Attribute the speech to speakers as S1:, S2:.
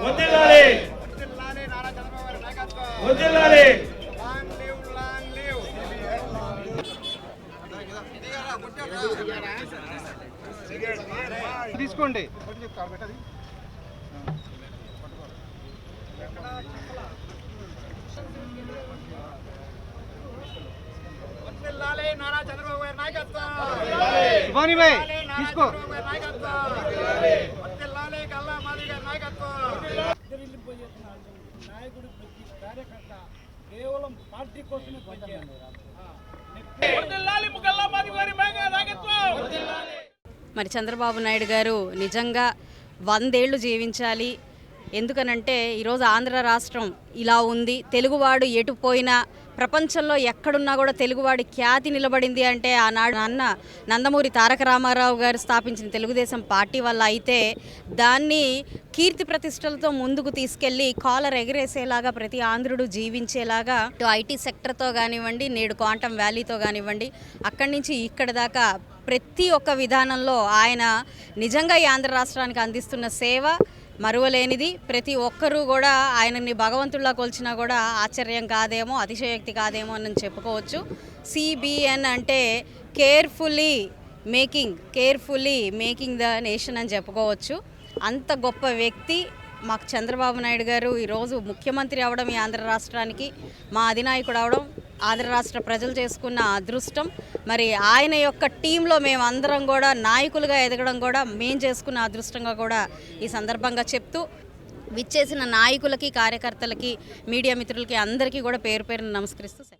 S1: వర్ధిల్లాలి వర్ధిల్లాలి.
S2: తీసుకోండి. శివాని భాయ్ తీసుకో.
S3: నాయకుడు ప్రతి కార్యకర్త కేవలం పార్టీ కోసమే పనిచేయాలి.
S4: మరి చంద్రబాబు నాయుడు గారు నిజంగా 100 ఏళ్ళు జీవించాలి. ఎందుకనంటే ఈరోజు ఆంధ్ర రాష్ట్రం ఇలా ఉంది. తెలుగువాడు ఎటు పోయినా ప్రపంచంలో ఎక్కడున్నా కూడా తెలుగువాడి ఖ్యాతి నిలబడింది అంటే ఆనాడు నందమూరి తారక రామారావు గారు స్థాపించిన తెలుగుదేశం పార్టీ వల్ల అయితే దాన్ని కీర్తి ప్రతిష్టలతో ముందుకు తీసుకెళ్ళి కాలర్ ఎగరేసేలాగా ప్రతి ఆంధ్రుడు జీవించేలాగా ఐటీ సెక్టర్తో కానివ్వండి, నేడు క్వాంటమ్ వ్యాలీతో కానివ్వండి, అక్కడి నుంచి ఇక్కడి దాకా ప్రతి ఒక్క విధానంలో ఆయన నిజంగా ఈ ఆంధ్ర రాష్ట్రానికి అందిస్తున్న సేవ మరువలేనిది. ప్రతి ఒక్కరూ కూడా ఆయనని భగవంతుల్లా కొలిచినా కూడా ఆశ్చర్యం కాదేమో, అతిశయోక్తి కాదేమో అని చెప్పుకోవచ్చు. CBN అంటే కేర్ఫుల్లీ మేకింగ్ ద నేషన్ అని చెప్పుకోవచ్చు. అంత గొప్ప వ్యక్తి మాకు చంద్రబాబు నాయుడు గారు ఈరోజు ముఖ్యమంత్రి అవడం, ఈ ఆంధ్ర రాష్ట్రానికి మా అధినాయకుడు అవడం ఆంధ్ర రాష్ట్ర ప్రజలు చేసుకున్న అదృష్టం. మరి ఆయన యొక్క టీంలో మేము అందరం కూడా నాయకులుగా ఎదగడం కూడా మేము చేసుకున్న అదృష్టంగా కూడా ఈ సందర్భంగా చెప్తూ, విచ్చేసిన నాయకులకి, కార్యకర్తలకి, మీడియా మిత్రులకి అందరికీ కూడా పేరు పేరున నమస్కరిస్తూ